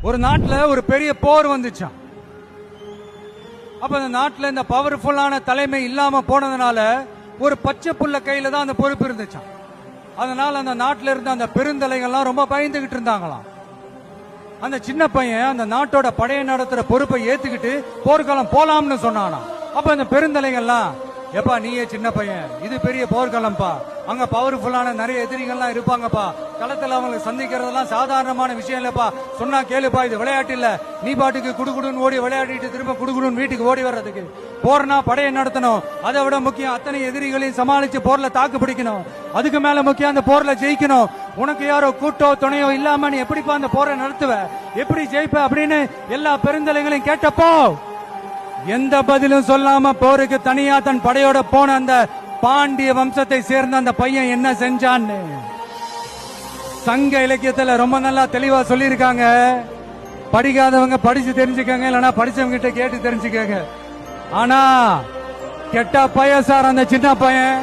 ஒரு நாட்டுல ஒரு பெரிய போர் வந்துச்சான். அப்ப அந்த நாட்டுல இந்த பவர்ஃபுல்லான தலைமை இல்லாம போனதுனால ஒரு பச்சை புள்ள கையில தான் அந்த பொறுப்பு இருந்துச்சான். அதனால அந்த நாட்டில இருந்த அந்த பெருந்தலைகள்லாம் ரொம்ப பயந்துகிட்டு இருந்தாங்களாம். அந்த சின்ன பையன் அந்த நாட்டோட படையை நடத்துற பொறுப்பை ஏத்துக்கிட்டு போர்க்களம் போலாம்னு சொன்னானா. அப்ப அந்த பெருந்தலைகள்லாம், எப்பா நீயே சின்ன பையன், இது பெரிய போர்க்களம்பா, அங்க பவர்ஃபுல்லான நிறைய எதிரிகள்லாம் இருப்பாங்கப்பா, களத்துல அவங்களை சந்திக்கிறதெல்லாம் சாதாரணமான விஷயம் இல்லப்பா, சொன்னா கேளுப்பா, இது விளையாட்டு இல்ல, நீ பாட்டுக்கு குடுகுடுன்னு ஓடி விளையாடிட்டு திரும்ப குடுகுடுன்னு வீட்டுக்கு ஓடி வர்றதுக்கு, போர்னா படையை நடத்தணும், அதை விட முக்கியம் அத்தனை எதிரிகளையும் சமாளிச்சு போர்ல தாக்கு பிடிக்கணும், அதுக்கு மேல முக்கியம் அந்த போர்ல ஜெயிக்கணும், உனக்கு யாரோ கூட்டோ துணையோ இல்லாம நீ எப்படிப்பா அந்த போரை நடத்துவ, எப்படி ஜெயிப்ப அப்படின்னு எல்லா பெருந்தலைகளையும் கேட்டப்போ எந்த பதிலும் சொல்லாம போருக்கு தனியா தன் படையோட போன அந்த பாண்டிய வம்சத்தை சேர்ந்த அந்த பையன் என்ன செஞ்சான்னு சங்க இலக்கியத்துல ரொம்ப நல்லா தெளிவா சொல்லியிருக்காங்க. படிக்காதவங்க படிச்சு தெரிஞ்சுக்கங்க, இல்லைன்னா படிச்சவங்க கிட்ட கேட்டு தெரிஞ்சுக்கங்க. ஆனா கெட்ட பையன் சார் அந்த சின்ன பையன்.